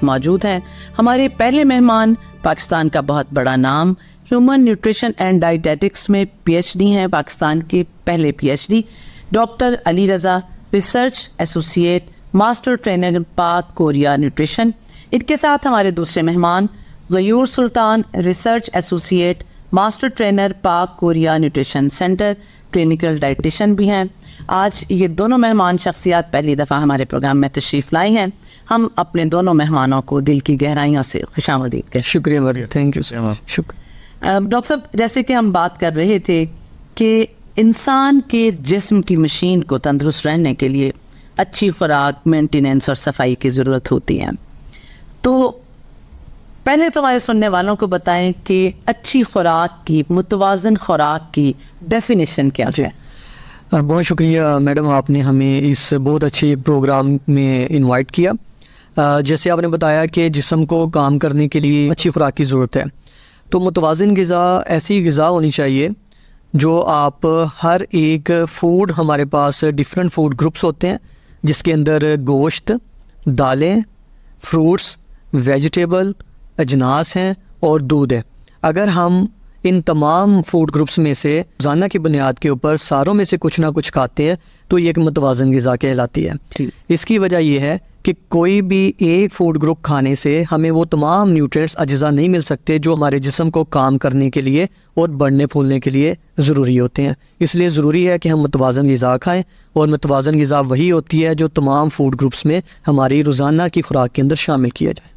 साथ मौजूद हैं। हमारे पहले मेहमान पाकिस्तान का बहुत बड़ा नाम, ह्यूमन न्यूट्रिशन एंड डाइटेटिक्स में PhD हैं, पाकिस्तान के पहले PhD, doctor Ali Raza, research associate, master trainer पाक कोरिया न्यूट्रिशन। इनके साथ हमारे दूसरे मेहमान गयूर सुल्तान, रिसर्च एसोसिएट, मास्टर ट्रेनर पाक Korea nutrition centre, clinical dietitian भी हैं। आज ये दोनों मेहमान शख्सियात पहली दफ़ा हमारे प्रोग्राम में तशरीफ़ लाई हैं। हम अपने दोनों मेहमानों को दिल की गहराइयों से खुशामदीद कहते हैं। शुक्रिया Maryam, thank you so much. शुक्रिया। डॉक्टर साहब, जैसे कि हम बात कर रहे थे कि इंसान के जिस्म की मशीन को तंदुरुस्त रहने के लिए अच्छी खुराक, मेंटेनेंस और सफाई की ज़रूरत होती है, तो पहले तो हमारे सुनने वालों को बताएं कि अच्छी खुराक की, मुतवाज़न खुराक की डेफिनेशन क्या है? बहुत शुक्रिया मैडम, आपने हमें इस बहुत अच्छे प्रोग्राम में इनवाइट किया। जैसे आपने बताया कि जिस्म को काम करने के लिए अच्छी खुराक की ज़रूरत है, तो मुतवाज़िन ग़िज़ा ऐसी ग़िज़ा होनी चाहिए जो आप हर एक फूड, हमारे पास डिफरेंट फूड ग्रुप्स होते हैं जिसके अंदर गोश्त, दालें, फ्रूट्स, वेजिटेबल, अजनास हैं और दूध है। अगर हम इन तमाम फूड ग्रुप्स में से रोज़ाना की बुनियाद के ऊपर सारों में से कुछ ना कुछ खाते हैं तो ये एक मुतवाज़न ग़िज़ा कहलाती है। इसकी वजह यह है कि कोई भी एक फूड ग्रुप खाने से हमें वो तमाम न्यूट्रिएंट्स, अज्जा नहीं मिल सकते जो हमारे जिस्म को काम करने के लिए और बढ़ने फूलने के लिए ज़रूरी होते हैं। इसलिए ज़रूरी है कि हम मुतवाज़न ग़िज़ा खाएं, और मुतवाज़न ग़िज़ा वही होती है जो तमाम फूड ग्रुप्स में हमारी रोज़ाना की खुराक के अंदर शामिल किया जाए।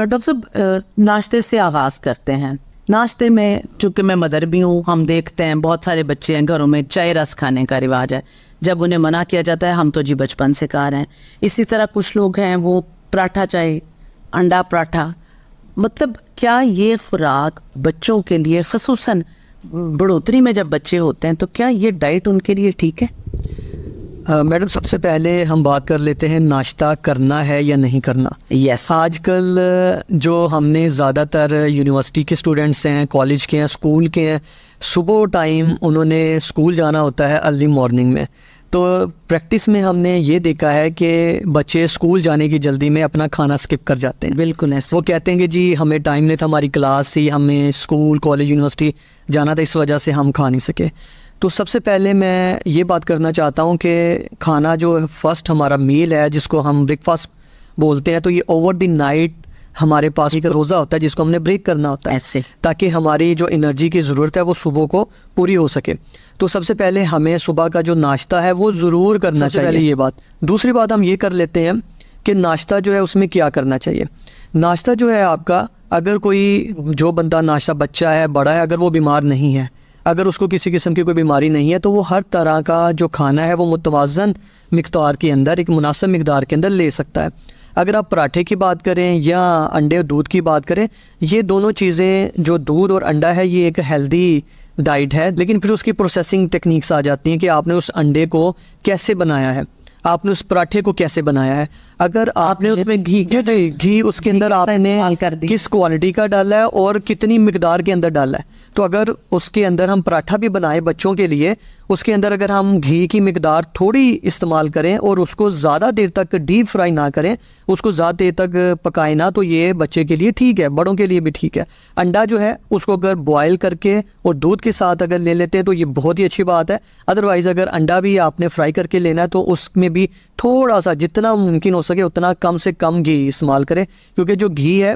डॉक्टर साहब, नाश्ते से आगाज़ करते हैं। नाश्ते में, चूँकि मैं मदर भी हूँ, हम देखते हैं बहुत सारे बच्चे हैं घरों में चाय रस खाने का रिवाज है। जब उन्हें मना किया जाता है, हम तो जी बचपन से खा रहे हैं। इसी तरह कुछ लोग हैं वो पराठा चाय, अंडा पराठा, मतलब क्या ये खुराक बच्चों के लिए, ख़ुसूसन बढ़ोतरी में जब बच्चे होते हैं, तो क्या ये डाइट उनके लिए ठीक है? मैडम, सबसे पहले हम बात कर लेते हैं नाश्ता करना है या नहीं करना। यस। आजकल जो हमने ज़्यादातर यूनिवर्सिटी के स्टूडेंट्स हैं, कॉलेज के हैं, स्कूल के हैं, सुबह टाइम उन्होंने स्कूल जाना होता है अर्ली मॉर्निंग में, तो प्रैक्टिस में हमने ये देखा है कि बच्चे स्कूल जाने की जल्दी में अपना खाना स्किप कर जाते हैं। बिल्कुल ऐसे। वो कहते हैं कि जी हमें टाइम नहीं था, हमारी क्लास थी, हमें स्कूल, कॉलेज, यूनिवर्सिटी जाना था, इस वजह से हम खा नहीं सके। तो सबसे पहले मैं ये बात करना चाहता हूँ कि खाना जो फर्स्ट हमारा मील है, जिसको हम ब्रेकफास्ट बोलते हैं, तो ये ओवर द नाइट हमारे पास एक रोज़ा होता है जिसको हमने ब्रेक करना होता है ऐसे, ताकि हमारी जो एनर्जी की ज़रूरत है वो सुबह को पूरी हो सके। तो सबसे पहले हमें सुबह का जो नाश्ता है वो ज़रूर करना चाहिए। पहले ये बात। दूसरी बात हम ये कर लेते हैं कि नाश्ता जो है उसमें क्या करना चाहिए। नाश्ता जो है आपका, अगर कोई जो बंदा नाश्ता, बच्चा है, बड़ा है, अगर वो बीमार नहीं है, अगर उसको किसी किस्म की कोई बीमारी नहीं है, तो वो हर तरह का जो खाना है वो मुतवाज़न मिक़दार के अंदर, एक मुनासिब मिक़दार के अंदर ले सकता है। अगर आप पराठे की बात करें या अंडे और दूध की बात करें, ये दोनों चीज़ें, जो दूध और अंडा है, ये एक हेल्दी डाइट है, लेकिन फिर उसकी प्रोसेसिंग टेक्निक्स आ जाती हैं कि आपने उस अंडे को कैसे बनाया है, आपने उस पराठे को कैसे बनाया है। अगर आपने उसमें घी उसके अंदर आपने किस क्वालिटी का डाला है और कितनी मिकदार के अंदर डाला है, तो अगर उसके अंदर हम पराठा भी बनाए बच्चों के लिए, उसके अंदर अगर हम घी की मिकदार थोड़ी इस्तेमाल करें और उसको ज़्यादा देर तक डीप फ्राई ना करें, उसको ज़्यादा देर तक पकाएं ना, तो ये बच्चे के लिए ठीक है, बड़ों के लिए भी ठीक है। अंडा जो है उसको अगर बॉयल करके और दूध के साथ अगर ले लेते हैं तो ये बहुत ही अच्छी बात है। अदरवाइज़ अगर अंडा भी आपने फ्राई करके लेना है तो उसमें भी थोड़ा सा, जितना मुमकिन हो सके उतना कम से कम घी इस्तेमाल करें, क्योंकि जो घी है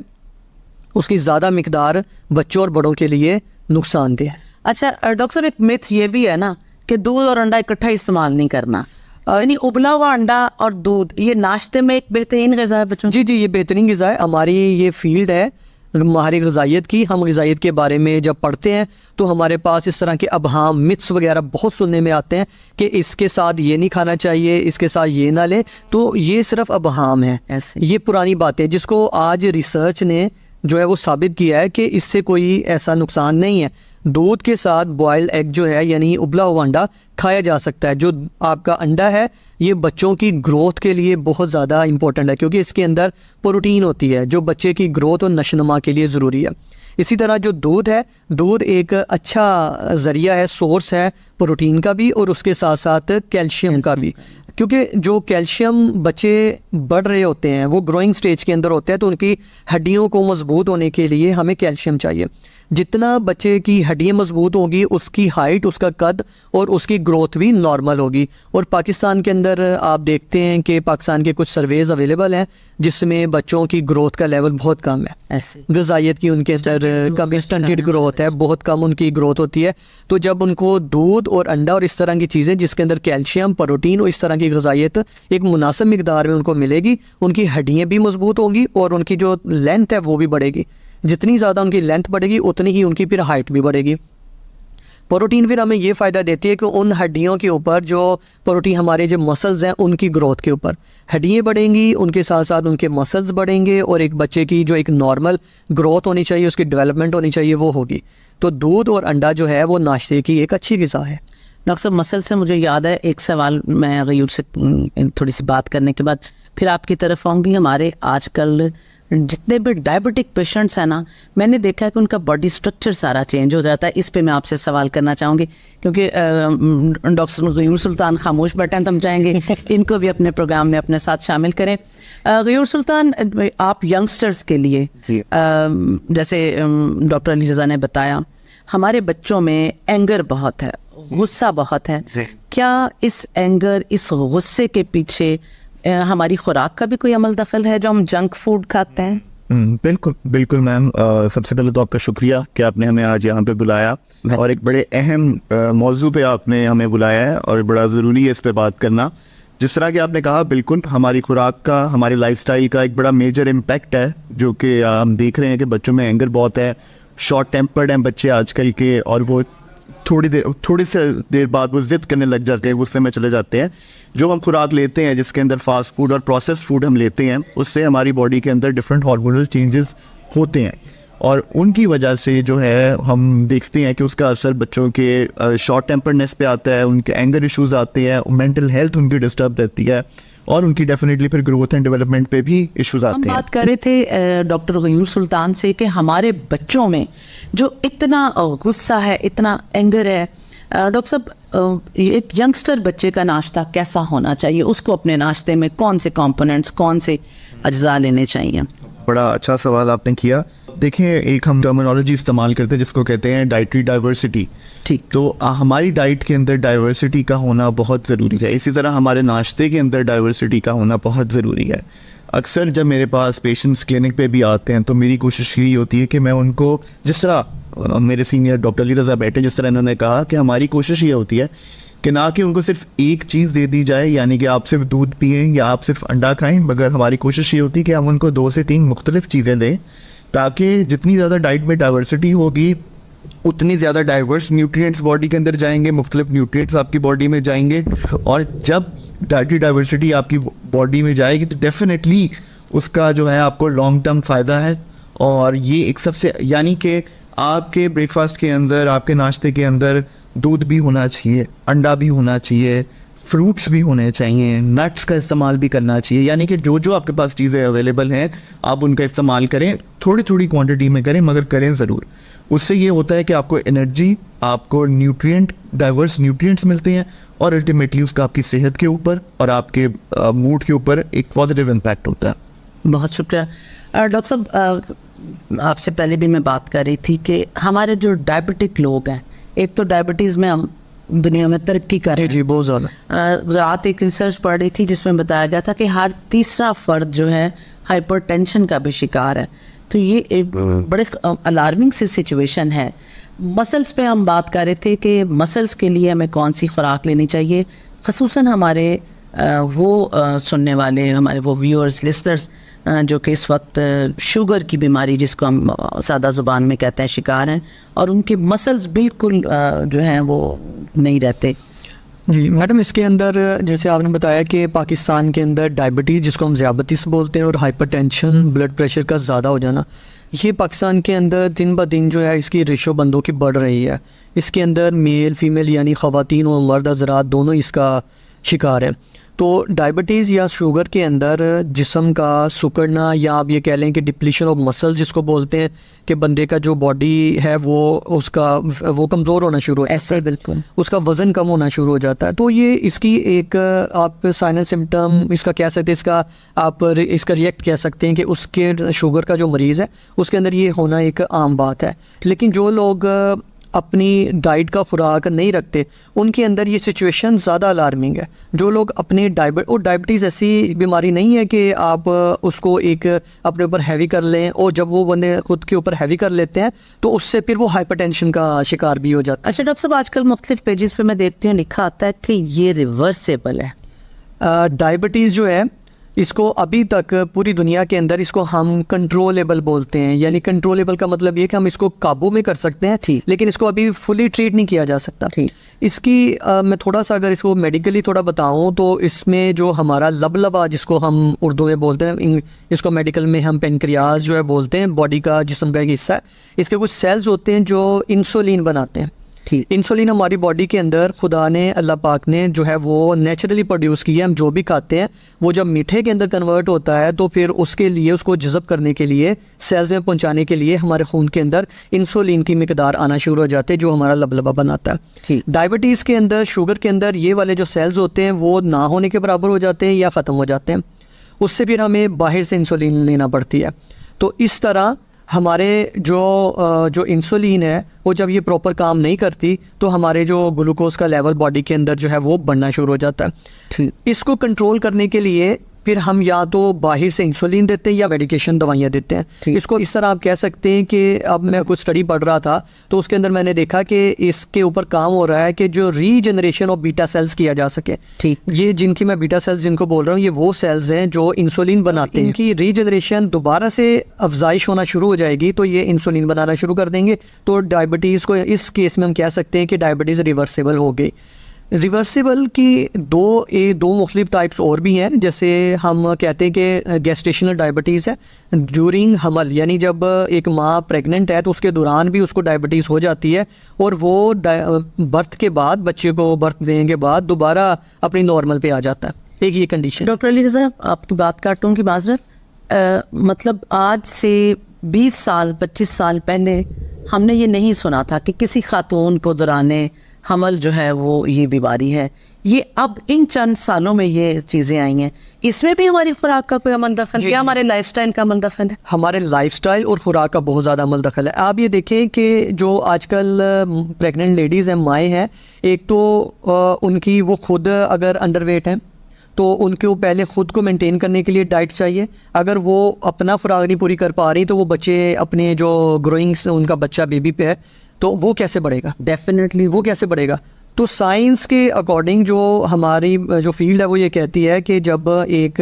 उसकी ज़्यादा मिकदार बच्चों और बड़ों के लिए नुकसानदेह है। अच्छा डॉक्टर साहब, एक मिथ ये भी है ना कि दूध और अंडा इकट्ठा इस्तेमाल नहीं करना, यानी उबला हुआ अंडा और दूध ये नाश्ते में एक बेहतरीन ग़िज़ा है बच्चों? जी, ये बेहतरीन ग़िज़ा है। हमारी ये फील्ड है हमारी ग़िज़ाइयत की। हम ग़िज़ाइयत के बारे में जब पढ़ते हैं तो हमारे पास इस तरह के अबहाम, मिथ्स वगैरह बहुत सुनने में आते हैं कि इसके साथ ये नहीं खाना चाहिए, इसके साथ ये ना लें, तो ये सिर्फ अबहाम है, ये पुरानी बातें, जिसको आज रिसर्च ने जो है वो साबित किया है कि इससे कोई ऐसा नुकसान नहीं है। दूध के साथ बॉयल एग जो है, यानी उबला हुआ अंडा खाया जा सकता है। जो आपका अंडा है ये बच्चों की ग्रोथ के लिए बहुत ज़्यादा इंपॉर्टेंट है, क्योंकि इसके अंदर प्रोटीन होती है जो बच्चे की ग्रोथ और नशोनुमा के लिए ज़रूरी है। इसी तरह जो दूध है, दूध एक अच्छा ज़रिया है, सोर्स है प्रोटीन का भी और उसके साथ साथ कैल्शियम का भी, क्योंकि जो कैल्शियम बच्चे बढ़ रहे होते हैं वो ग्रोइंग स्टेज के अंदर होते हैं, तो उनकी हड्डियों को मजबूत होने के लिए हमें कैल्शियम चाहिए। जितना बच्चे की हड्डियाँ मजबूत होगी उसकी हाइट, उसका कद और उसकी ग्रोथ भी नॉर्मल होगी। और पाकिस्तान के अंदर आप देखते हैं कि पाकिस्तान के कुछ सर्वेज अवेलेबल हैं जिसमें बच्चों की ग्रोथ का लेवल बहुत कम है, ऐसे ग़िज़ाइयत की उनके अंदर कम, स्टंटेड ग्रोथ है, बहुत कम उनकी ग्रोथ होती है। तो जब उनको दूध और अंडा और इस तरह की चीज़ें जिसके अंदर कैल्शियम, प्रोटीन और इस तरह की ग़िज़ाइयत एक मुनासिब मिकदार में उनको मिलेगी, उनकी हड्डियाँ भी मजबूत होंगी और उनकी जो लेंथ है वो भी बढ़ेगी। जितनी ज़्यादा उनकी लेंथ बढ़ेगी उतनी ही उनकी फिर हाइट भी बढ़ेगी। प्रोटीन फिर हमें ये फ़ायदा देती है कि उन हड्डियों के ऊपर जो प्रोटीन, हमारे जो मसल्स हैं उनकी ग्रोथ के ऊपर हड्डियाँ बढ़ेंगी, उनके साथ साथ उनके मसल्स बढ़ेंगे और एक बच्चे की जो एक नॉर्मल ग्रोथ होनी चाहिए, उसकी डेवलपमेंट होनी चाहिए, वो होगी। तो दूध और अंडा जो है वो नाश्ते की एक अच्छी ग़िज़ा है। डॉक्टर साहब, मसल से मुझे याद है एक सवाल, मैं गयूर से थोड़ी सी बात करने के बाद फिर आपकी तरफ आऊँगी। हमारे आजकल जितने भी डायबिटिक पेशेंट्स हैं ना, मैंने देखा है कि उनका बॉडी स्ट्रक्चर सारा चेंज हो जाता है। इस पे मैं आपसे सवाल करना चाहूँगी क्योंकि डॉक्टर गयूर सुल्तान खामोश बैठे हैं, तो हम चाहेंगे इनको भी अपने प्रोग्राम में अपने साथ शामिल करें। गयूर सुल्तान, आप यंगस्टर्स के लिए जैसे डॉक्टर अली रज़ा ने बताया, हमारे बच्चों में एंगर बहुत है, गुस्सा बहुत है। क्या इस एंगर, इस गुस्से के पीछे हमारी खुराक का भी कोई अमल दखल है, जो हम जंक फूड खाते हैं? बिल्कुल बिल्कुल मैम। सबसे पहले तो आपका शुक्रिया कि आपने हमें आज यहाँ पे बुलाया और एक बड़े अहम मौजू पे आपने हमें बुलाया है और बड़ा ज़रूरी है इस पे बात करना। जिस तरह कि आपने कहा, बिल्कुल हमारी खुराक का, हमारी लाइफस्टाइल का एक बड़ा मेजर इम्पैक्ट है, जो कि हम देख रहे हैं कि बच्चों में एंगर बहुत है, शॉर्ट टेम्पर्ड हैं बच्चे आजकल के, और वो थोड़ी से देर बाद वो जिद करने लग जाते हैं, गुस्से में चले जाते हैं। जो हम खुराक लेते हैं जिसके अंदर फास्ट फूड और प्रोसेस्ड फूड हम लेते हैं, उससे हमारी बॉडी के अंदर डिफरेंट हार्मोनल चेंजेस होते हैं और उनकी वजह से जो है हम देखते हैं कि उसका असर बच्चों के शॉर्ट टेम्पर्डनेस पे आता है, उनके एंगर इश्यूज आते हैं, मेंटल हेल्थ उनकी डिस्टर्ब रहती है और उनकी डेफिनेटली फिर ग्रोथ एंड डेवलपमेंट पे भी इश्यूज आते हैं। हम बात कर रहे थे डॉक्टर गयूर सुल्तान से कि हमारे बच्चों में जो इतना गुस्सा है, इतना एंगर है, डॉक्टर साहब, एक यंगस्टर बच्चे का नाश्ता कैसा होना चाहिए? उसको अपने नाश्ते में कौन से कंपोनेंट्स, कौन से अज्जा लेने चाहिए? बड़ा अच्छा सवाल आपने किया। देखें, एक हम टर्मिनोलॉजी इस्तेमाल करते हैं जिसको कहते हैं डाइटरी डाइवर्सिटी। ठीक। तो हमारी डाइट के अंदर डाइवर्सिटी का होना बहुत ज़रूरी है। इसी तरह हमारे नाश्ते के अंदर डाइवर्सिटी का होना बहुत ज़रूरी है। अक्सर जब मेरे पास पेशेंट्स क्लिनिक पे भी आते हैं तो मेरी कोशिश यही होती है कि मैं उनको, जिस तरह मेरे सीनियर डॉक्टर अली रज़ा बैठे, जिस तरह इन्होंने कहा कि हमारी कोशिश ये होती है कि ना कि उनको सिर्फ एक चीज़ दे दी जाए, यानी कि आप सिर्फ दूध पिएं या आप सिर्फ अंडा खाएं, मगर हमारी कोशिश ये होती है कि हम उनको 2 से 3 मुख्तलिफ चीज़ें दें, ताकि जितनी ज़्यादा डाइट में डाइवर्सिटी होगी उतनी ज़्यादा डाइवर्स न्यूट्रिएंट्स बॉडी के अंदर जाएंगे, मुख्तलिफ न्यूट्रिएंट्स आपकी बॉडी में जाएंगे। और जब डाइटरी डाइवर्सिटी आपकी बॉडी में जाएगी तो डेफिनेटली उसका जो है आपको लॉन्ग टर्म फ़ायदा है। और ये एक सबसे, यानी कि आपके ब्रेकफास्ट के अंदर, आपके नाश्ते के अंदर दूध भी होना चाहिए, अंडा भी होना चाहिए, फ्रूट्स भी होने चाहिए, नट्स का इस्तेमाल भी करना चाहिए, यानी कि जो जो आपके पास चीज़ें अवेलेबल हैं आप उनका इस्तेमाल करें, थोड़ी थोड़ी क्वांटिटी में करें, मगर करें ज़रूर। उससे ये होता है कि आपको एनर्जी, आपको न्यूट्रिएंट, डाइवर्स न्यूट्रिएंट्स मिलते हैं और अल्टीमेटली उसका आपकी सेहत के ऊपर और आपके मूड के ऊपर एक पॉजिटिव इम्पैक्ट होता है। बहुत शुक्रिया। डॉक्टर साहब, आपसे पहले भी मैं बात कर रही थी कि हमारे जो डायबिटिक लोग हैं, एक तो डायबिटीज़ में हम दुनिया में तरक्की कर रहे हैं। जी, बहुत ज़्यादा। रात एक रिसर्च पढ़ रही थी जिसमें बताया गया था कि हर तीसरा फर्द जो है हाइपरटेंशन का भी शिकार है। तो ये एक बड़े अलार्मिंग सी सिचुएशन है। मसल्स पे हम बात कर रहे थे कि मसल्स के लिए हमें कौन सी खुराक लेनी चाहिए, ख़ुसूसन हमारे सुनने वाले, हमारे वो व्यूअर्स, लिसनर्स जो कि इस वक्त शुगर की बीमारी, जिसको हम सादा ज़ुबान में कहते हैं, शिकार हैं और उनके मसल्स बिल्कुल जो हैं वो नहीं रहते। जी मैडम, इसके अंदर जैसे आपने बताया कि पाकिस्तान के अंदर डायबिटीज़, जिसको हम ज़ियाबतीस बोलते हैं, और हाइपरटेंशन, ब्लड प्रेशर का ज़्यादा हो जाना, ये पाकिस्तान के अंदर दिन ब दिन जो है इसकी रेशो बंदों की बढ़ रही है। इसके अंदर मेल फीमेल यानी ख़वातीन और मर्द हज़रात दोनों इसका शिकार है। तो डायबिटीज़ या शुगर के अंदर जिस्म का सिकुड़ना, या आप ये कह लें कि डिप्लीशन ऑफ मसल जिसको बोलते हैं, कि बंदे का जो बॉडी है वो कमज़ोर होना शुरू हो, ऐसे बिल्कुल उसका वज़न कम होना शुरू हो जाता है। तो ये इसकी एक आप साइनल सिम्टम इसका कह सकते हैं, इसका आप इसका रिएक्ट कह सकते हैं कि उसके शुगर का जो मरीज़ है उसके अंदर ये होना एक आम बात है। लेकिन जो लोग अपनी डाइट का खुराक नहीं रखते उनके अंदर ये सिचुएशन ज़्यादा अलार्मिंग है। जो लोग अपने डायबिटीज़ ऐसी बीमारी नहीं है कि आप उसको एक अपने ऊपर हैवी कर लें, और जब वो बंदे खुद के ऊपर हैवी कर लेते हैं तो उससे फिर वो हाइपरटेंशन का शिकार भी हो जाता है। अच्छा डॉक्टर साहब, आजकल मुख्तलिफ पेजेस पे मैं देखती हूँ लिखा आता है कि ये रिवर्सेबल है। डायबिटीज़ जो है इसको अभी तक पूरी दुनिया के अंदर इसको हम कंट्रोलेबल बोलते हैं, यानी कंट्रोलेबल का मतलब ये कि हम इसको काबू में कर सकते हैं, ठीक। लेकिन इसको अभी फुली ट्रीट नहीं किया जा सकता। ठीक। इसकी मैं थोड़ा सा अगर इसको मेडिकली थोड़ा बताऊं तो इसमें जो हमारा लबलबा जिसको हम उर्दू में बोलते हैं, इसको मेडिकल में हम पेनक्रियाज जो है बोलते हैं, बॉडी का जिस्म का एक हिस्सा है, इसके कुछ सेल्स होते हैं जो इंसुलिन बनाते हैं। ठीक। इंसुलिन हमारी बॉडी के अंदर खुदा ने, अल्लाह पाक ने जो है वो नेचुरली प्रोड्यूस किया है। हम जो भी खाते हैं वो जब मीठे के अंदर कन्वर्ट होता है तो फिर उसके लिए, उसको जज़ब करने के लिए, सेल्स में पहुंचाने के लिए हमारे खून के अंदर इंसुलिन की मिकदार आना शुरू हो जाते हैं, जो हमारा लबलबा बनाता है। ठीक। डायबिटीज़ के अंदर, शुगर के अंदर ये वाले जो सेल्स होते हैं वो ना होने के बराबर हो जाते हैं या ख़त्म हो जाते हैं, उससे फिर हमें बाहर से इंसुलिन लेना पड़ती है। तो इस तरह हमारे जो इंसुलिन है वो जब ये प्रॉपर काम नहीं करती तो हमारे जो ग्लूकोज का लेवल बॉडी के अंदर जो है वो बढ़ना शुरू हो जाता है। ठीक। इसको कंट्रोल करने के लिए फिर हम या तो बाहर से इंसुलिन देते हैं या मेडिकेशन दवाइयाँ देते हैं। इसको इस तरह आप कह सकते हैं कि अब मैं कुछ स्टडी पढ़ रहा था तो उसके अंदर मैंने देखा कि इसके ऊपर काम हो रहा है कि जो रीजनरेशन ऑफ बीटा सेल्स किया जा सके। ठीक। ये जिनकी मैं बीटा सेल्स जिनको बोल रहा हूँ, ये वो सेल्स हैं जो इंसुलिन बनाते हैं। इनकी रीजनरेशन दोबारा से अफजाइश होना शुरू हो जाएगी तो ये इंसुलिन बनाना शुरू कर देंगे। तो डायबिटीज़ को इस केस में हम कह सकते हैं कि डायबिटीज़ रिवर्सिबल हो गई। रिवर्सिबल की दो मुख्तलिफ टाइप्स और भी हैं, जैसे हम कहते हैं कि गेस्टेशनल डायबिटीज़ है ड्यूरिंग हमल, यानी जब एक माँ प्रेग्नेंट है तो उसके दौरान भी उसको डायबिटीज़ हो जाती है और वो बर्थ के बाद, बच्चे को बर्थ देने के बाद दोबारा अपनी नॉर्मल पे आ जाता है। एक ये कंडीशन। डॉक्टर अली रज़ा, आपकी बात काटूँ की माजरत, मतलब आज से 20 साल 25 साल पहले हमने ये नहीं सुना था कि किसी खातून को दौराने हमल जो है वो ये बीमारी है। ये अब इन चंद सालों में ये चीज़ें आई हैं। इसमें भी हमारी खुराक का कोई अमल दखल है या हमारे लाइफस्टाइल का अमल दखल है? हमारे लाइफस्टाइल और खुराक का बहुत ज़्यादा अमल दखल है। आप ये देखें कि जो आजकल प्रेग्नेंट लेडीज़ हैं, माएँ हैं, एक तो उनकी वो खुद अगर अंडरवेट हैं तो उनको पहले ख़ुद को मेंटेन करने के लिए डाइट चाहिए। अगर वो अपना खुराक नहीं पूरी कर पा रही तो वो बच्चे अपने जो ग्रोइंग्स, उनका बच्चा बेबी पे है तो वो कैसे बढ़ेगा? डेफिनेटली वो कैसे बढ़ेगा? तो साइंस के अकॉर्डिंग जो हमारी जो फील्ड है वो ये कहती है कि जब एक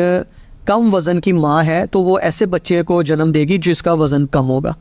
कम वज़न की माँ है तो वो ऐसे बच्चे को जन्म देगी जिसका वज़न कम होगा,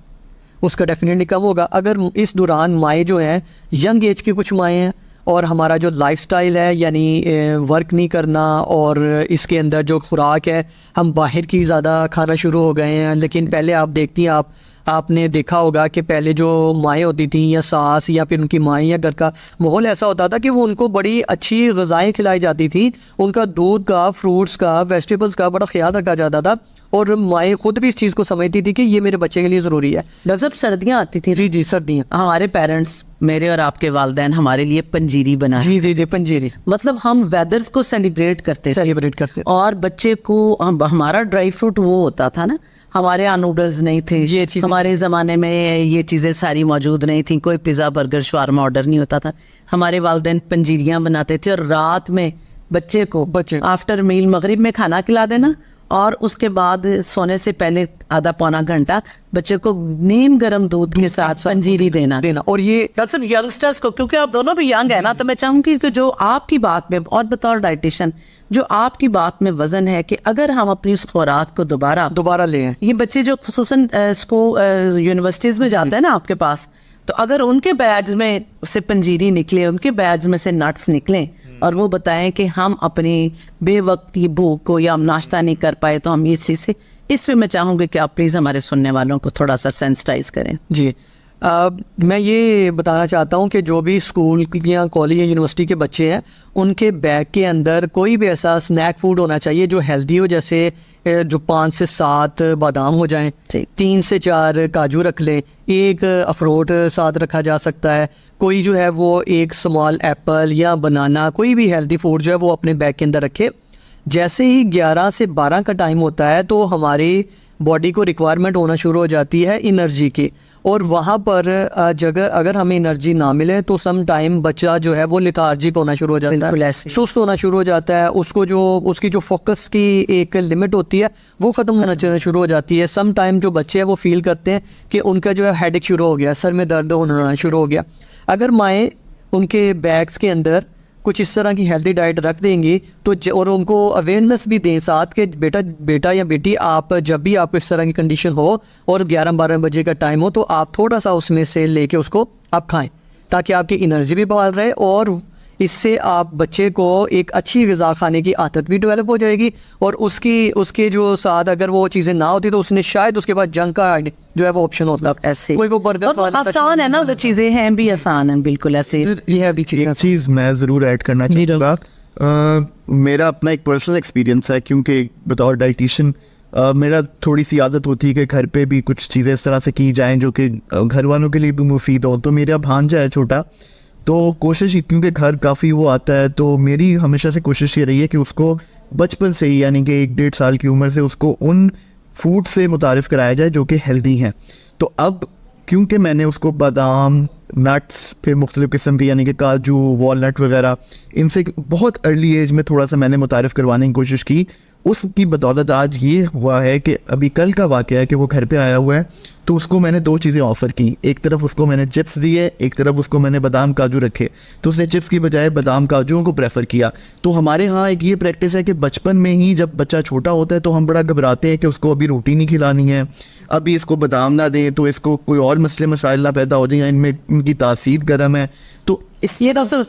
उसका डेफिनेटली कम होगा। अगर इस दौरान माएँ जो हैं, यंग एज की कुछ माएँ हैं, और हमारा जो लाइफस्टाइल है यानी वर्क नहीं करना, और इसके अंदर जो खुराक है हम बाहर की ज़्यादा खाना शुरू हो गए हैं। लेकिन पहले आप देखती हैं, आपने देखा होगा कि पहले जो माएँ होती थी या सास या फिर उनकी माएँ या घर का माहौल ऐसा होता था कि वो उनको बड़ी अच्छी ग़िज़ाएँ खिलाई जाती थी, उनका दूध का, फ्रूट्स का, वेजिटेबल्स का बड़ा ख्याल रखा जाता था, और माएँ खुद भी इस चीज़ को समझती थी कि ये मेरे बच्चे के लिए ज़रूरी है। डॉक्टर साहब, सर्दियाँ आती थी। जी जी, सर्दियाँ। हमारे पेरेंट्स, मेरे और आपके वालिदैन हमारे लिए पंजीरी बनाए। जी जी जी, पंजीरी। मतलब हम वेदर्स को सेलिब्रेट करते थे। और बच्चे को हमारा ड्राई फ्रूट वो होता था ना, हमारे यहाँ नूडल्स नहीं थे, ये चीज़ हमारे ज़माने में ये चीज़ें सारी मौजूद नहीं थी, कोई पिज़्ज़ा बर्गर शवारमा ऑर्डर नहीं होता था। हमारे वालिदैन पंजीरियाँ बनाते थे और रात में बच्चे को आफ्टर मील मगरिब में खाना खिला देना और उसके बाद सोने से पहले आधा पौना घंटा बच्चे को नीम गर्म दूध के साथ पंजीरी देना। और ये डॉक्टर साहब, यंगस्टर्स को, क्योंकि आप दोनों भी यंग है ना, तो मैं चाहूँगी कि जो आपकी बात में, और बतौर डाइटिशियन, जो आपकी बात में वजन है कि अगर हम अपनी उस खुराक को दोबारा लें, ये बच्चे जो खुसूसन स्कूल यूनिवर्सिटीज़ में जाते हैं ना आपके पास, तो अगर उनके बैग्स में से पंजीरी निकले, उनके बैग्स में से नट्स निकलें और वो बताएं कि हम अपनी बेवक्ती भूख को या हम नाश्ता नहीं कर पाए तो हम इस चीज़ से, इस पे मैं चाहूँगी कि आप प्लीज़ हमारे सुनने वालों को थोड़ा सा सेंसिटाइज करें। जी, मैं ये बताना चाहता हूँ कि जो भी स्कूल या कॉलेज या यूनिवर्सिटी के बच्चे हैं उनके बैग के अंदर कोई भी ऐसा स्नैक फूड होना चाहिए जो हेल्दी हो, जैसे जो 5 से 7 बादाम हो जाएं, 3 से 4 काजू रख लें, एक अखरोट साथ रखा जा सकता है, कोई जो है वो एक स्मॉल एप्पल या बनाना, कोई भी हेल्दी फूड जो है वो अपने बैग के अंदर रखे। जैसे ही 11 से 12 का टाइम होता है तो हमारी बॉडी को रिक्वायरमेंट होना शुरू हो जाती है एनर्जी की, और वहाँ पर जगह अगर हमें एनर्जी ना मिले तो सम टाइम बच्चा जो है वो लेथार्जिक होना शुरू हो जाता है, सुस्त होना शुरू हो जाता है, उसकी जो फोकस की एक लिमिट होती है वो ख़त्म होना शुरू हो जाती है। सम टाइम जो बच्चे हैं वो फील करते हैं कि उनका जो है हेडेक शुरू हो गया, सर में दर्द होना शुरू हो गया। अगर माएँ उनके बैग्स के अंदर कुछ इस तरह की हेल्दी डाइट रख देंगी तो और उनको अवेयरनेस भी दें साथ के बेटा या बेटी, आप जब भी आपको इस तरह की कंडीशन हो और 11-12 बजे का टाइम हो तो आप थोड़ा सा उसमें से लेके उसको आप खाएं, ताकि आपकी एनर्जी भी बहाल रहे और इससे आप बच्चे को एक अच्छी ग़िज़ा खाने की आदत भी डेवलप हो जाएगी। और उसके जो साथ अगर वो चीज़ें ना होती तो उसने शायद उसके बाद जंक का जो है वो ऑप्शन होता है। ऐसे कोई वो बर्गर आसान है ना, वो चीज़ें हैं भी आसान हैं, बिल्कुल ऐसे। एक चीज़ मैं ज़रूर ऐड करना चाहूँगा, मेरा अपना एक पर्सनल एक्सपीरियंस है, क्योंकि बतौर डाइटिशियन मेरा थोड़ी सी आदत होती है कि घर पे भी कुछ चीज़ें इस तरह से की जाएं जो कि घर वालों के लिए भी मुफीद हो। तो मेरा भांजा है छोटा, तो कोशिश, क्योंकि घर काफ़ी वो आता है, तो मेरी हमेशा से कोशिश ये रही है कि उसको बचपन से ही, यानी कि 1-1.5 साल की उम्र से उसको उन फूड से मुतारिफ़ कराया जाए जो कि हेल्दी हैं। तो अब क्योंकि मैंने उसको बादाम, नट्स, फिर मुख्तलिफ़ किस्म के यानी कि काजू, वॉलनट वगैरह, इनसे बहुत अर्ली एज में थोड़ा सा मैंने मुतारिफ़ करवाने की कोशिश की, उसकी बदौलत आज ये हुआ है कि अभी कल का वाक़या है कि वो घर पे आया हुआ है, तो उसको मैंने 2 चीज़ें ऑफ़र की। एक तरफ उसको मैंने चिप्स दिए, एक तरफ उसको मैंने बादाम काजू रखे, तो उसने चिप्स की बजाय बादाम काजुओं को प्रेफर किया। तो हमारे यहाँ एक ये प्रैक्टिस है कि बचपन में ही जब बच्चा छोटा होता है तो हम बड़ा घबराते हैं कि उसको अभी रोटी नहीं खिलानी है, अभी इसको बादाम ना दें तो इसको कोई और मसले मसाइल ना पैदा हो जाए, इनमें उनकी तासीर गर्म है। तो ये डॉक्टर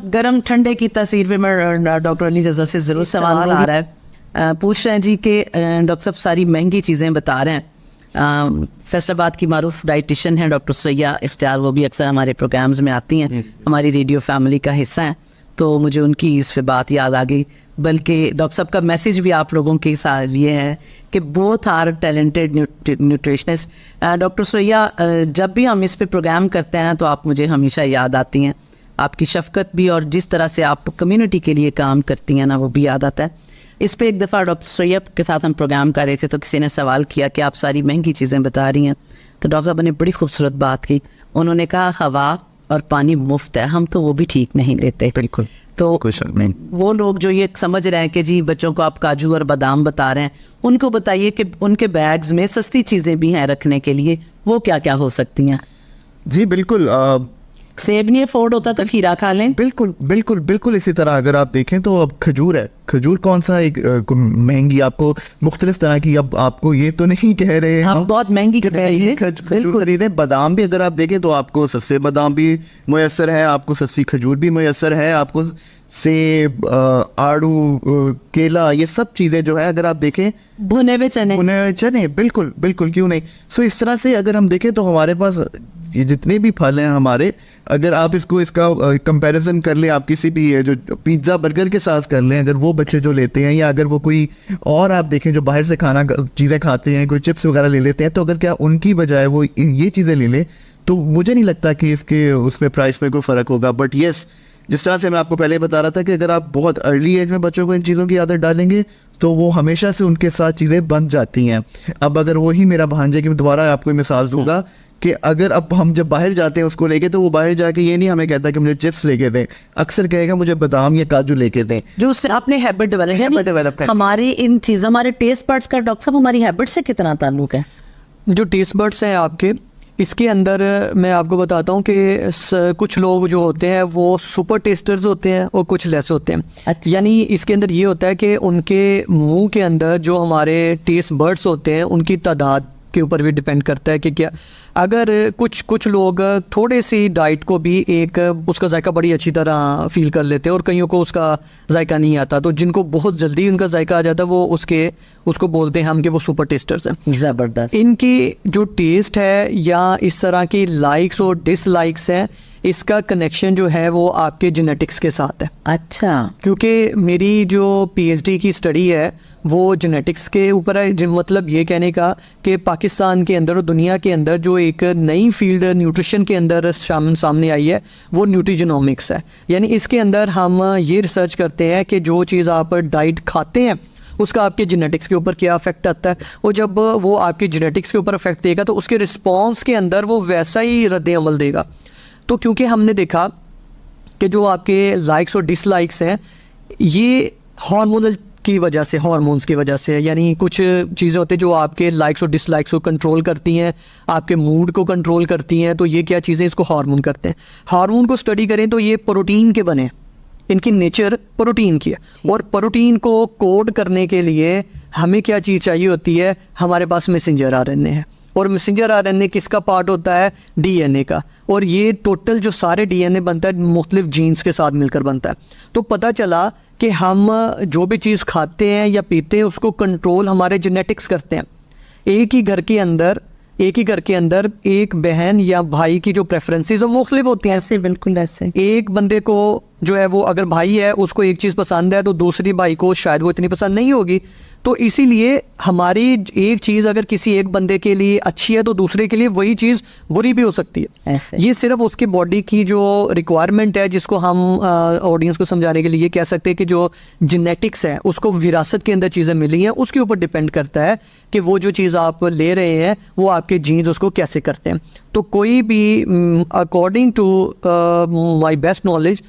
गरम ठंडे की तासीर पे मैं डॉक्टर अली रज़ा से ज़रूर सवाल आ रहा है। पूछ रहे हैं जी कि डॉक्टर साहब सारी महंगी चीज़ें बता रहे हैं। फैसलाबाद की मारूफ डाइटिशियन है डॉक्टर सरैया इख्तियार, वो भी अक्सर हमारे प्रोग्राम्स में आती हैं, हमारी रेडियो फैमिली का हिस्सा है, तो मुझे उनकी इस पे बात याद आ गई। बल्कि डॉक्टर साहब का मैसेज भी आप लोगों के साथ ये है कि both are talented nutritionist. Doctor Saraiya, जब भी हम इस पे प्रोग्राम करते हैं तो आप मुझे हमेशा याद आती हैं, आपकी शफ़क़त भी और जिस तरह से आप कम्युनिटी के लिए काम करती हैं ना, वो भी याद आता है। इस पे एक दफ़ा डॉक्टर सरैया के साथ हम प्रोग्राम कर रहे थे तो किसी ने सवाल किया कि आप सारी महंगी चीज़ें बता रही हैं, तो डॉक्टर साहब ने बड़ी खूबसूरत बात की। उन्होंने कहा हवा और पानी मुफ्त है, हम तो वो भी ठीक नहीं लेते। बिल्कुल, तो कोई शक नहीं। वो लोग जो ये समझ रहे हैं कि जी बच्चों को आप काजू और बादाम बता रहे हैं, उनको बताइए कि उनके बैग्स में सस्ती चीज़ें भी हैं रखने के लिए, वो क्या क्या हो सकती हैं? जी बिल्कुल, सेब नहीं अफोर्ड होता तो खीरा खा लें। बिल्कुल बिल्कुल बिल्कुल इसी तरह अगर आप देखें तो अब खजूर है, खजूर कौन सा एक महंगी, आपको मुख्तलिफ तरह की, अब आपको ये तो नहीं कह रहे हम बहुत महंगी खजूर खरीदें। बादाम भी अगर आप देखें तो आपको सस्ते बादाम भी मुयसर है, आपको सस्ती खजूर भी मुयसर है, आपको सेब, आड़ू, केला, ये सब चीज़ें जो है अगर आप देखें, भुने हुए चने, बिल्कुल बिल्कुल, क्यों नहीं। सो इस तरह से अगर हम देखें तो हमारे पास ये जितने भी फल हैं हमारे, अगर आप इसका कंपैरिजन कर लें, आप किसी भी जो पिज़्ज़ा बर्गर के साथ कर लें, अगर वो बच्चे जो लेते हैं, या अगर वो कोई और आप देखें जो बाहर से खाना चीज़ें खाते हैं, कोई चिप्स वगैरह ले लेते हैं, तो अगर क्या उनकी बजाय वो ये चीज़ें ले लें तो मुझे नहीं लगता कि इसके उसमें प्राइस में कोई फ़र्क होगा। बट येस, जिस तरह से मैं आपको पहले बता रहा था कि अगर आप बहुत अर्ली एज में बच्चों को इन चीज़ों की आदत डालेंगे तो वो हमेशा से उनके साथ चीज़ें बन जाती हैं। अब अगर वही मेरा भांजे की, मैं दोबारा आपको मिसाल दूंगा कि अगर अब हम जब बाहर जाते हैं उसको लेके, तो वो बाहर जाके ये नहीं हमें कहता कि मुझे चिप्स लेके दें, अक्सर कहेगा मुझे बादाम या काजू लेके दें, जो उससे आपने हैबिट डेवलप कर। हमारी इन चीज़ों, हमारे टेस्ट बड्स का डॉक्टर साहब हमारी हैबिट से कितना ताल्लुक है? जो टेस्ट बड्स हैं आपके, इसके अंदर मैं आपको बताता हूँ कि कुछ लोग जो होते हैं वो सुपर टेस्टर्स होते हैं और कुछ लेस होते हैं। अच्छा। यानी इसके अंदर ये होता है कि उनके मुंह के अंदर जो हमारे टेस्ट बड्स होते हैं उनकी तादाद के ऊपर भी डिपेंड करता है कि क्या, अगर कुछ लोग थोड़े सी डाइट को भी एक उसका जायका बड़ी अच्छी तरह फील कर लेते हैं और कईयों को उसका जायका नहीं आता, तो जिनको बहुत जल्दी उनका जायका आ जाता है वो उसको बोलते हैं हम कि वो सुपर टेस्टर्स हैं। ज़बरदस्त। इनकी जो टेस्ट है या इस तरह की लाइक्स और डिसलाइक्स हैं, इसका कनेक्शन जो है वो आपके जेनेटिक्स के साथ है। अच्छा। क्योंकि मेरी जो पीएचडी की स्टडी है वो जेनेटिक्स के ऊपर है। मतलब ये कहने का कि पाकिस्तान के अंदर और दुनिया के अंदर जो एक नई फील्ड न्यूट्रिशन के अंदर सामने आई है वो न्यूट्रिजनोमिक्स है। यानी इसके अंदर हम ये रिसर्च करते हैं कि जो चीज़ आप डाइट खाते हैं उसका आपके जेनेटिक्स के ऊपर क्या अफेक्ट आता है, और जब वो आपके जेनेटिक्स के ऊपर अफेक्ट देगा तो उसके रिस्पॉन्स के अंदर वो वैसा ही रद्द अमल देगा। तो क्योंकि हमने देखा कि जो आपके लाइक्स और डिसलाइक्स हैं ये हार्मोनल की वजह से, हार्मोन्स की वजह से, यानी कुछ चीज़ें होती हैं जो आपके लाइक्स और डिसलाइक्स को कंट्रोल करती हैं, आपके मूड को कंट्रोल करती हैं। तो ये क्या चीज़ें, इसको हार्मोन करते हैं। हार्मोन को स्टडी करें तो ये प्रोटीन के बने, इनकी नेचर प्रोटीन की है, और प्रोटीन को कोड करने के लिए हमें क्या चीज़ चाहिए होती है, हमारे पास मैसेंजर आरएनए है, और मैसेंजर आरएनए किसका पार्ट होता है, डीएनए का, और ये टोटल जो सारे डीएनए बनता है मुख्तलिफ जीन्स के साथ मिलकर बनता है। तो पता चला कि हम जो भी चीज़ खाते हैं या पीते हैं उसको कंट्रोल हमारे जेनेटिक्स करते हैं। एक ही घर के अंदर एक बहन या भाई की जो प्रेफरेंसेस वो मुख्तलिफ होती हैं। ऐसे, बिल्कुल ऐसे। एक बंदे को जो है वो अगर भाई है उसको एक चीज़ पसंद है तो दूसरी भाई को शायद वो इतनी पसंद नहीं होगी। तो इसीलिए हमारी एक चीज़ अगर किसी एक बंदे के लिए अच्छी है तो दूसरे के लिए वही चीज़ बुरी भी हो सकती है। ऐसे। ये सिर्फ उसकी बॉडी की जो रिक्वायरमेंट है, जिसको हम ऑडियंस को समझाने के लिए ये कह सकते हैं कि जो जेनेटिक्स है उसको विरासत के अंदर चीज़ें मिली हैं, उसके ऊपर डिपेंड करता है कि वो जो चीज़ आप ले रहे हैं वो आपके जीन्स उसको कैसे करते हैं। तो कोई भी according to my best knowledge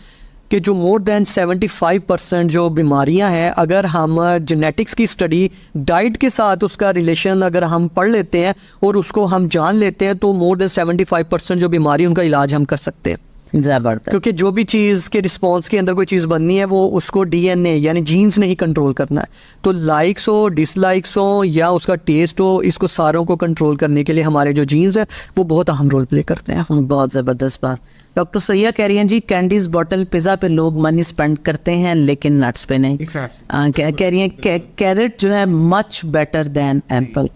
कि जो मोर देन 75% जो बीमारियां हैं, अगर हम जेनेटिक्स की स्टडी डाइट के साथ उसका रिलेशन अगर हम पढ़ लेते हैं और उसको हम जान लेते हैं तो मोर देन 75% जो बीमारी उनका इलाज हम कर सकते हैं। ज़बरदस्त। क्योंकि जो भी चीज़ के रिस्पॉन्स के अंदर कोई चीज़ बननी है वो उसको डीएनए यानी जीन्स ने ही कंट्रोल करना है। तो लाइक्स हो, डिसलाइक्स हो या उसका टेस्ट हो, इसको सारों को कंट्रोल करने के लिए हमारे जो जीन्स हैं वो बहुत अहम रोल प्ले करते हैं। बहुत ज़बरदस्त बात। डॉक्टर सुरैया कह रही हैं जी कैंडीज बॉटल पिज़्ज़ा पे लोग मनी स्पेंड करते हैं लेकिन नट्स पे नहीं। कह रही हैं कैरेट जो है much better than Apple.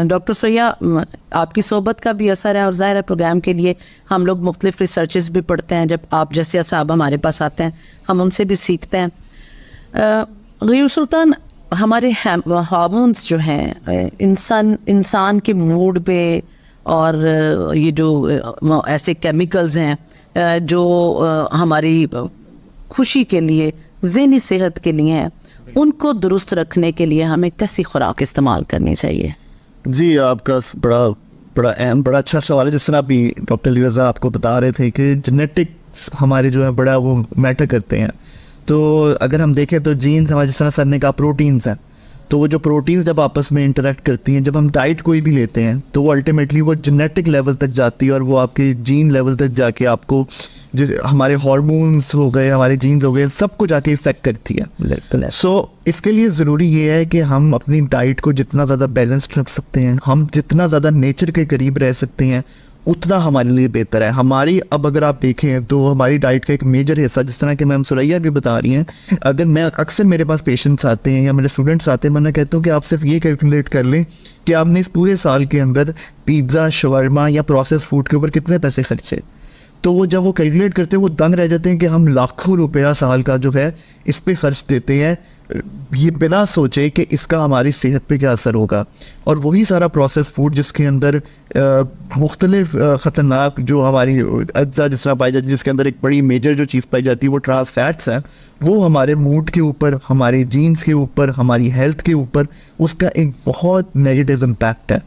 Doctor Suraiya आपकी सोबत का भी असर है, और ज़ाहिर है प्रोग्राम के लिए हम लोग मुख्तलिफ रिसर्चेस भी पढ़ते हैं। जब आप जैसे साहब हमारे पास आते हैं हम उनसे भी सीखते हैं। गयूर सुल्तान, हमारे हार्मोन्स जो हैं इंसान के मूड पे, और ये जो ऐसे केमिकल्स हैं जो हमारी खुशी के लिए, ज़हनी सेहत के लिए हैं, उनको दुरुस्त रखने के लिए हमें कैसी खुराक इस्तेमाल करनी चाहिए? जी, आपका बड़ा अहम, बड़ा अच्छा सवाल है। जिस तरह अभी डॉक्टर अली रज़ा आपको बता रहे थे कि जेनेटिक्स हमारे जो है बड़ा वो मैटर करते हैं। तो अगर हम देखें तो जीन्स हमारे, जिस तरह सर ने कहा, प्रोटीन्स हैं, तो वो जो प्रोटीन्स जब आपस में इंटरेक्ट करती हैं, जब हम डाइट कोई भी लेते हैं तो वो अल्टीमेटली वो जेनेटिक लेवल तक जाती है और वो आपके जीन लेवल तक जाके आपको हमारे हार्मोन्स हो गए, हमारे जीन्स हो गए, सबको जाके इफेक्ट करती है। सो इसके लिए ज़रूरी ये है कि हम अपनी डाइट को जितना ज़्यादा बैलेंस्ड रख सकते हैं, हम जितना ज़्यादा नेचर के करीब रह सकते हैं, उतना हमारे लिए बेहतर है। हमारी अब अगर आप देखें तो हमारी डाइट का एक मेजर हिस्सा, जिस तरह कि मैम सुरैया भी बता रही हैं, अगर मैं अक्सर मेरे पास पेशेंट्स आते हैं या मेरे स्टूडेंट्स आते हैं, मैं कहता हूँ कि आप सिर्फ ये कैलकुलेट कर लें कि आपने इस पूरे साल के अंदर पिज़्ज़ा, शवरमा या प्रोसेस फूड के ऊपर कितने पैसे खर्चे। तो वो जब वो कैलकुलेट करते हैं वो दंग रह जाते हैं कि हम लाखों रुपया साल का जो है इस पे खर्च देते हैं, ये बिना सोचे कि इसका हमारी सेहत पे क्या असर होगा। और वही सारा प्रोसेस फूड जिसके अंदर मुख्तलिफ ख़तरनाक जो हमारी अज्जा जिस तरह पाई जाती है, जिसके अंदर एक बड़ी मेजर जो चीज़ पाई जाती है वो ट्रांस फैट्स हैं, वो हमारे मूड के ऊपर, हमारे जीन्स के ऊपर, हमारी हेल्थ के ऊपर उसका एक बहुत नेगेटिव इम्पैक्ट है।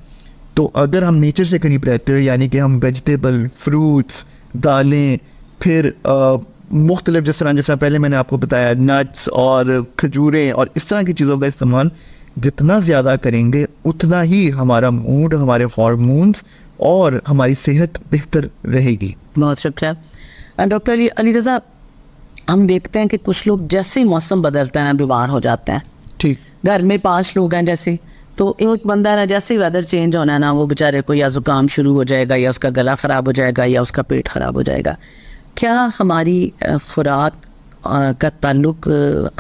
तो अगर हम नेचर से करीब रहते हैं, यानी कि हम वेजिटेबल, फ्रूट्स, दालें, फिर मुख्तलिफ जिस तरह पहले मैंने आपको बताया नट्स और खजूरें और इस तरह की चीज़ों का इस्तेमाल जितना ज़्यादा करेंगे उतना ही हमारा मूड, हमारे हार्मोन्स और हमारी सेहत बेहतर रहेगी। बहुत शुक्रिया। डॉक्टर अली रज़ा, हम देखते हैं कि कुछ लोग जैसे ही मौसम बदलता है ना बीमार हो जाते हैं। ठीक। घर में 5 लोग हैं जैसे, तो एक बंदा ना जैसे ही वेदर चेंज होना है ना, वो बेचारे को या ज़ुकाम शुरू हो जाएगा, या उसका गला ख़राब हो जाएगा, या उसका पेट ख़राब हो जाएगा। क्या हमारी खुराक का ताल्लुक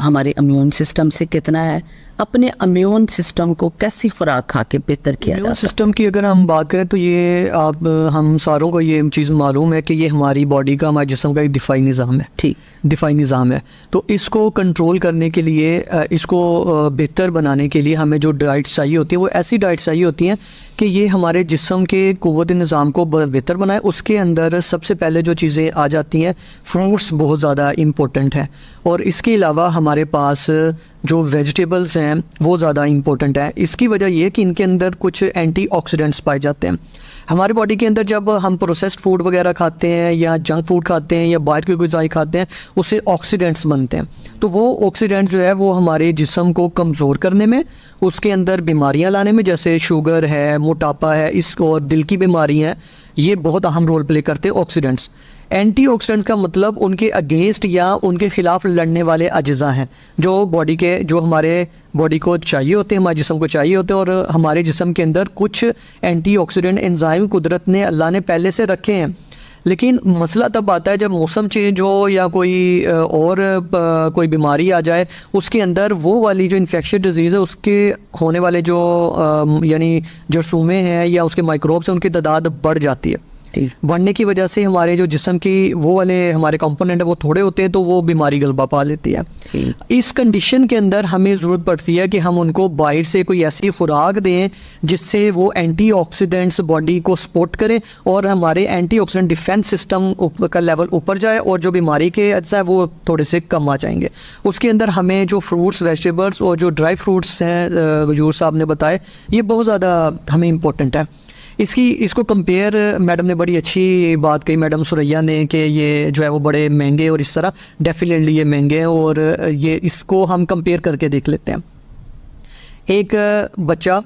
हमारे इम्यून सिस्टम से कितना है? अपने इम्यून सिस्टम को कैसी खुराक खा के बेहतर किया इम्यून जाता है? सिस्टम की अगर हम बात करें तो ये हम सारों को ये चीज़ मालूम है कि ये हमारी बॉडी का, हमारे जिस्म का एक दिफाई निज़ाम है। ठीक। दिफाई निज़ाम है, तो इसको कंट्रोल करने के लिए, इसको बेहतर बनाने के लिए हमें जो डाइट्स चाहिए होती है वो ऐसी डाइट्स चाहिए होती हैं कि ये हमारे जिस्म के क़ुव्वत निज़ाम को बेहतर बनाए। उसके अंदर सबसे पहले जो चीज़ें आ जाती हैं, फ्रूट्स बहुत ज़्यादा इम्पोर्टेंट है, और इसके अलावा हमारे पास जो वेजिटेबल्स हैं वो ज़्यादा इम्पोर्टेंट है। इसकी वजह ये कि इनके अंदर कुछ एंटीऑक्सीडेंट्स पाए जाते हैं। हमारी बॉडी के अंदर जब हम प्रोसेस्ड फूड वगैरह खाते हैं या जंक फूड खाते हैं या बाहर की ग़िज़ाएं खाते हैं, उससे ऑक्सीडेंट्स बनते हैं। तो वो ऑक्सीडेंट जो है वो हमारे जिस्म को कमज़ोर करने में, उसके अंदर बीमारियां लाने में, जैसे शुगर है, मोटापा है, इसको और दिल की बीमारी है, ये बहुत अहम रोल प्ले करते हैं ऑक्सीडेंट्स। एंटीऑक्सीडेंट्स का मतलब उनके अगेंस्ट या उनके ख़िलाफ़ लड़ने वाले अज्जा हैं जो बॉडी के, जो हमारे बॉडी को चाहिए होते हैं, हमारे जिस्म को चाहिए होते हैं। और हमारे जिस्म के अंदर कुछ एंटीऑक्सीडेंट एंजाइम कुदरत ने, अल्लाह ने पहले से रखे हैं। लेकिन मसला तब आता है जब मौसम चेंज हो या कोई बीमारी आ जाए, उसके अंदर वो वाली जो इन्फेक्शन डिजीज़ है उसके होने वाले जो यानी जरसूमें हैं या उसके माइक्रोब्स हैं, उनकी तादाद बढ़ जाती है। बढ़ने की वजह से हमारे जो जिस्म की वो वाले हमारे कंपोनेंट है वो थोड़े होते हैं, तो वो बीमारी गलबा पा लेती है। इस कंडीशन के अंदर हमें ज़रूरत पड़ती है कि हम उनको बाहर से कोई ऐसी खुराक दें जिससे वो एंटीऑक्सीडेंट्स बॉडी को सपोर्ट करें और हमारे एंटीऑक्सीडेंट डिफेंस सिस्टम का लेवल ऊपर जाए, और जो बीमारी के अज्जा है वो थोड़े से कम आ जाएंगे। उसके अंदर हमें जो फ्रूट्स, वेजिटेबल्स और जो ड्राई फ्रूट्स हैं हजूर साहब ने बताए, ये बहुत ज़्यादा हमें इम्पोर्टेंट है। इसको कंपेयर, मैडम ने बड़ी अच्छी बात कही, मैडम सुरैया ने, कि ये जो है वो बड़े महंगे, और इस तरह डेफिनेटली ये महंगे हैं। और ये इसको हम कंपेयर करके देख लेते हैं। एक बच्चा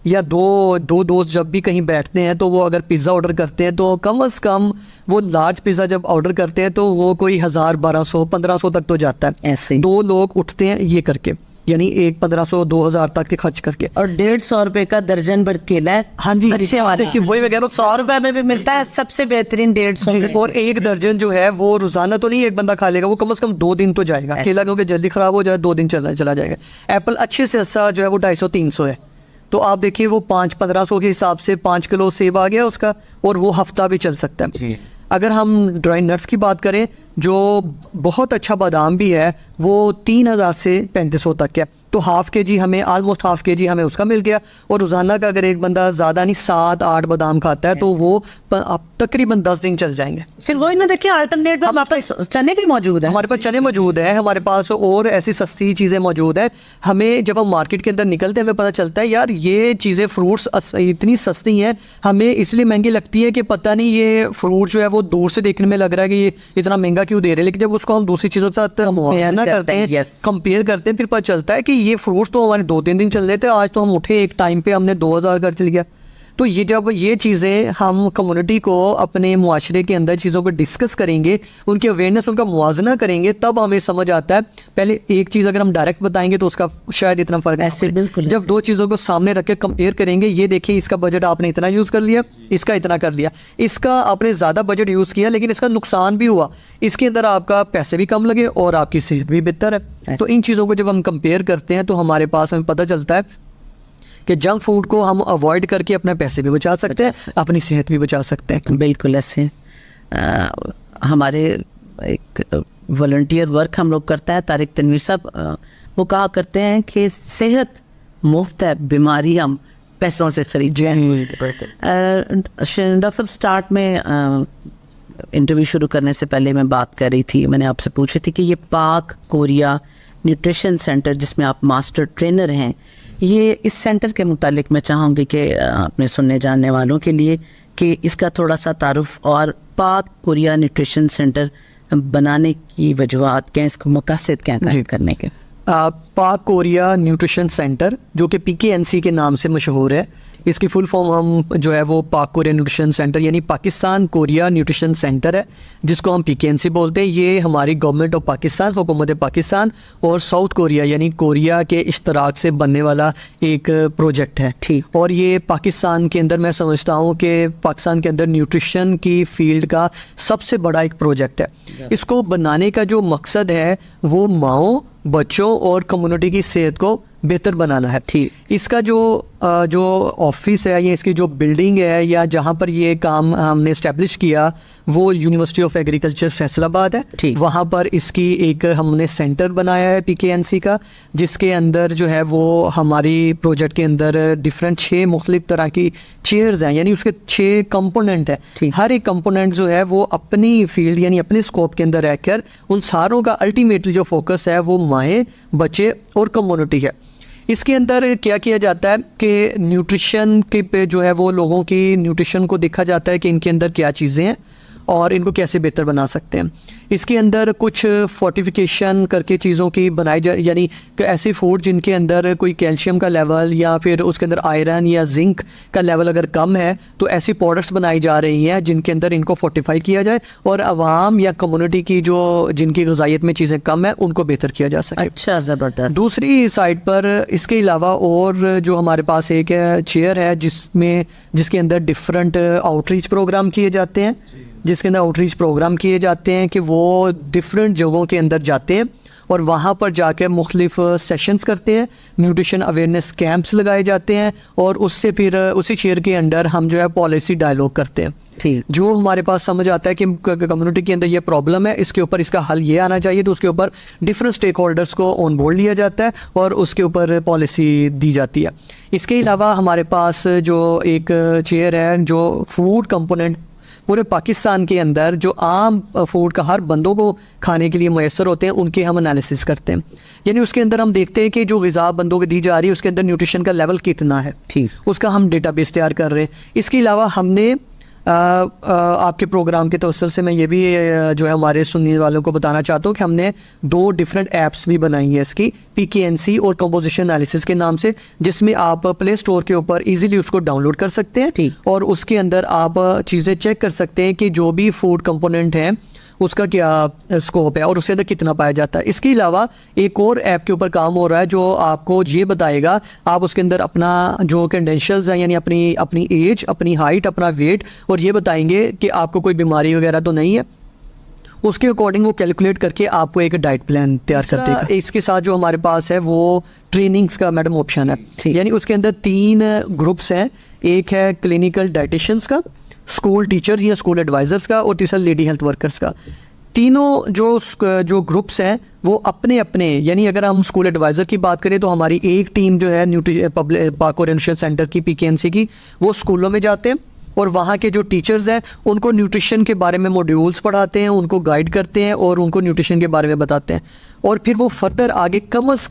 या दो दोस्त जब भी कहीं बैठते हैं तो वो अगर पिज़्ज़ा ऑर्डर करते हैं तो कम से कम वो लार्ज पिज़्ज़ा जब ऑर्डर करते हैं तो वो कोई 1000, 1200, 1500 तक तो जाता है। ऐसे दो लोग उठते हैं ये करके, यानी 1500, 2000 तक के खर्च करके। और 150 रुपए का दर्जन भर केला है। हाँ जी, अच्छे वाले, वही वगैरह 100 रुपए में भी मिलता है, सबसे बेहतरीन 150। और एक दर्जन जो है वो रोजाना तो नहीं एक बंदा खा लेगा, वो कम से कम 2 दिन तो जाएगा। केला क्योंकि जल्दी खराब हो जाए, 2 दिन चला जाएगा। एप्पल अच्छे से अच्छा जो है वो 250-300 है, तो आप देखिए वो 1500 के हिसाब से 5 किलो सेब आ गया उसका, और वो हफ्ता भी चल सकता है। अगर हम ड्राई नट्स की बात करें, जो बहुत अच्छा बादाम भी है वो 3000 से 3500 तक है, तो ½ kg हमें, ऑलमोस्ट ½ kg हमें उसका मिल गया। और रोज़ाना का अगर एक बंदा ज़्यादा नहीं 7-8 बादाम खाता है तो वो अब तकरीबन 10 दिन चल जाएंगे। फिर वही ना, देखिए अल्टरनेट में हमारे पास चने भी मौजूद है, हमारे पास चने मौजूद है, हमारे पास और ऐसी सस्ती चीज़ें मौजूद है। हमें जब हम मार्केट के अंदर निकलते हैं हमें पता चलता है यार ये चीज़ें, फ्रूट्स इतनी सस्ती हैं, हमें इसलिए महंगी लगती है कि पता नहीं ये फ्रूट जो है वो दूर से देखने में लग रहा है कि ये इतना महंगा क्यों दे रहे हैं, लेकिन जब उसको हम दूसरी चीज़ों के साथ मुआयना करते हैं, कंपेयर करते हैं, फिर पता चलता है कि ये फ्रूट्स तो हमारे 2-3 दिन चल रहे थे, आज तो हम उठे एक टाइम पे हमने 2000 खर्च चल गया। तो ये जब ये चीज़ें हम कम्युनिटी को अपने मुआशरे के अंदर चीज़ों पर डिस्कस करेंगे, उनकी अवेयरनेस, उनका मुआवजना करेंगे, तब हमें समझ आता है। पहले एक चीज़ अगर हम डायरेक्ट बताएंगे तो उसका शायद इतना फ़र्क ऐसे बिल्कुल, जब दो चीज़ों को सामने रख के कंपेयर करेंगे, ये देखिए इसका बजट आपने इतना यूज़ कर लिया, इसका इतना कर लिया, इसका आपने ज़्यादा बजट यूज़ किया लेकिन इसका नुकसान भी हुआ, इसके अंदर आपका पैसे भी कम लगे और आपकी सेहत भी बेहतर है। तो इन चीज़ों को जब हम कंपेयर करते हैं तो हमारे पास हमें पता चलता है कि जंक फूड को हम अवॉइड करके अपने पैसे भी बचा सकते हैं, अपनी सेहत भी बचा सकते हैं। बिल्कुल ऐसे हमारे एक वॉलंटियर वर्क हम लोग करता है तारिक तनवीर साहब, वो कहा करते हैं कि सेहत मुफ्त है, बीमारी हम पैसों से खरीद रहे हैं। डॉक्टर साहब, स्टार्ट में इंटरव्यू शुरू करने से पहले मैं बात कर रही थी, मैंने आपसे पूछी थी कि ये पाक कोरिया न्यूट्रिशन सेंटर जिसमें आप मास्टर ट्रेनर हैं, ये इस सेंटर के मुतालिक मैं चाहूँगी कि अपने सुनने जानने वालों के लिए कि इसका थोड़ा सा तारुफ और पाक कोरिया न्यूट्रिशन सेंटर बनाने की वजूहत क्या, इसको मकसद क्या करने के। पाक कोरिया न्यूट्रिशन सेंटर जो कि PKNC के नाम से मशहूर है, इसकी फुल फॉर्म हम जो है वो पाक कोरिया न्यूट्रिशन सेंटर यानी पाकिस्तान कोरिया न्यूट्रिशन सेंटर है, जिसको हम PKNC बोलते हैं। ये हमारी गवर्नमेंट ऑफ पाकिस्तान, हुकूमत पाकिस्तान और साउथ कोरिया यानी कोरिया के इश्तराक से बनने वाला एक प्रोजेक्ट है। ठीक। और ये पाकिस्तान के अंदर, मैं समझता हूँ कि पाकिस्तान के अंदर न्यूट्रिशन की फील्ड का सबसे बड़ा एक प्रोजेक्ट है। इसको बनाने का जो मकसद है वो माओ, बच्चों और कम्युनिटी की सेहत को बेहतर बनाना है। ठीक। इसका जो ऑफिस है या इसकी जो बिल्डिंग है या जहाँ पर ये काम हमने इस्टेब्लिश किया वो यूनिवर्सिटी ऑफ एग्रीकल्चर फैसलाबाद है। ठीक। वहाँ पर इसकी एक हमने सेंटर बनाया है PKNC का, जिसके अंदर जो है वो हमारी प्रोजेक्ट के अंदर डिफरेंट 6 मुख्तलिफ तरह की चेयर्स हैं, यानी उसके 6 कंपोनेंट है। हर एक कंपोनेंट जो है वो अपनी फील्ड यानी अपने स्कोप के अंदर रहकर उन सारों का अल्टीमेटली जो फोकस है वो माएँ, बच्चे और कम्युनिटी है। इसके अंदर क्या किया जाता है कि न्यूट्रिशन के पे जो है वो लोगों की न्यूट्रिशन को देखा जाता है कि इनके अंदर क्या चीज़ें हैं और इनको कैसे बेहतर बना सकते हैं। इसके अंदर कुछ फोर्टिफिकेशन करके चीज़ों की बनाई जा, यानी कि ऐसी फूड जिनके अंदर कोई कैल्शियम का लेवल या फिर उसके अंदर आयरन या जिंक का लेवल अगर कम है तो ऐसी प्रोडक्ट्स बनाई जा रही हैं जिनके अंदर इनको फोर्टिफाई किया जाए और आवाम या कम्युनिटी की जो जिनकी ग़िज़ाइयत में चीज़ें कम है उनको बेहतर किया जा सके। अच्छा, ज़बरदस्त। दूसरी साइड पर इसके अलावा और जो हमारे पास एक चेयर है जिसके अंदर डिफरेंट आउटरीच प्रोग्राम किए जाते हैं, कि वो डिफरेंट जगहों के अंदर जाते हैं और वहाँ पर जाकर मुख्तलिफ सेशंस करते हैं, न्यूट्रिशन अवेयरनेस कैंप्स लगाए जाते हैं और उससे फिर उसी चेयर के अंदर हम जो है पॉलिसी डायलॉग करते हैं। ठीक। जो हमारे पास समझ आता है कि कम्युनिटी के अंदर ये प्रॉब्लम है, इसके ऊपर इसका हल ये आना चाहिए, तो उसके ऊपर डिफरेंट स्टेक होल्डर्स को ऑन बोर्ड लिया जाता है और उसके ऊपर पॉलिसी दी जाती है। इसके अलावा हमारे पास जो एक चेयर है जो फूड कंपोनेंट पूरे पाकिस्तान के अंदर जो आम फूड का हर बंदों को खाने के लिए मैसर होते हैं उनके हम एनालिसिस करते हैं, यानी उसके अंदर हम देखते हैं कि जो ग़िज़ा बंदों को दी जा रही है उसके अंदर न्यूट्रिशन का लेवल कितना है। ठीक। उसका हम डेटाबेस तैयार कर रहे हैं। इसके अलावा हमने आपके प्रोग्राम के तवस्सुल से मैं ये भी जो है हमारे सुनने वालों को बताना चाहता हूँ कि हमने 2 डिफरेंट ऐप्स भी बनाई है इसकी, PKNC और कंपोजिशन एनालिसिस के नाम से, जिसमें आप प्ले स्टोर के ऊपर इजीली उसको डाउनलोड कर सकते हैं। ठीक। और उसके अंदर आप चीज़ें चेक कर सकते हैं कि जो भी फूड कंपोनेंट है उसका क्या स्कोप है और उसके अंदर कितना पाया जाता है। इसके अलावा एक और ऐप के ऊपर काम हो रहा है जो आपको ये बताएगा, आप उसके अंदर अपना जो क्रेडेंशियल्स हैं यानी अपनी एज, अपनी हाइट, अपना वेट और ये बताएंगे कि आपको कोई बीमारी वगैरह तो नहीं है, उसके अकॉर्डिंग वो कैलकुलेट करके आपको एक डाइट प्लान तैयार कर देगा। इसके साथ जो हमारे पास है वो ट्रेनिंग्स का मैडम ऑप्शन है, यानी उसके अंदर 3 ग्रुप्स हैं। एक है क्लिनिकल डाइटिशियंस का, स्कूल टीचर्स या स्कूल एडवाइज़र्स का और तीसरा लेडी हेल्थ वर्कर्स का। तीनों जो ग्रुप्स हैं वो अपने अपने, यानी अगर हम स्कूल एडवाइज़र की बात करें तो हमारी एक टीम जो है पाक और न्यूट्रिशन सेंटर की PKNC की, वो स्कूलों में जाते हैं और वहाँ के जो टीचर्स हैं उनको न्यूट्रिशन के बारे में मॉड्यूल्स पढ़ाते हैं, उनको गाइड करते हैं और उनको न्यूट्रिशन के बारे में बताते हैं और फिर वो फर्दर आगे कम से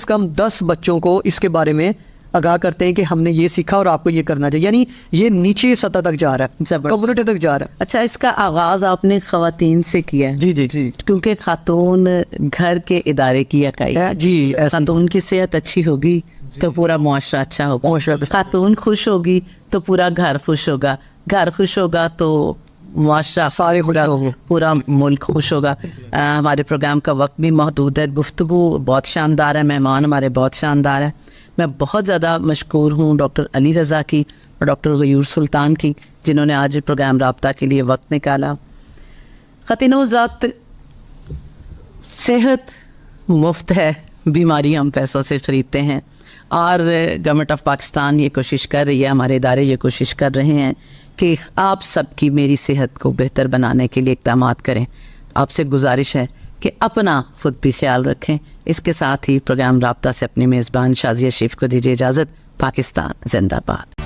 कम 10 बच्चों को इसके बारे में आगाह करते हैं कि हमने ये सीखा और आपको ये करना चाहिए, यानी ये नीचे सतह तक जा रहा है, कम्युनिटी तक जा रहा है। अच्छा, इसका आगाज़ आपने ख़वातीन से किया है? जी, क्योंकि खातून घर के इदारे की इकाई है। जी, खातून की सेहत अच्छी होगी तो पूरा मुआशरा अच्छा होगा, खातून खुश होगी तो पूरा घर खुश होगा, घर खुश होगा तो मुआशरा सारे पूरा मुल्क खुश होगा। हमारे प्रोग्राम का वक्त भी महदूद है, गुफ्तगू बहुत शानदार है, मेहमान हमारे बहुत शानदार है। मैं बहुत ज़्यादा मशकूर हूँ डॉक्टर अली रज़ा की और डॉक्टर गयूर सुल्तान की, जिन्होंने आज प्रोग्राम राब्ता के लिए वक्त निकाला। ख़वातीन ज़ात, सेहत मुफ्त है, बीमारी हम पैसों से ख़रीदते हैं और गवर्नमेंट ऑफ पाकिस्तान ये कोशिश कर रही है, हमारे इदारे ये कोशिश कर रहे हैं कि आप सबकी मेरी सेहत को बेहतर बनाने के लिए इक़दाम करें। आपसे गुजारिश है कि अपना ख़ुद भी ख्याल रखें। इसके साथ ही प्रोग्राम राब्ता से अपने मेज़बान शाज़िया शरीफ को दीजिए इजाज़त। पाकिस्तान जिंदाबाद।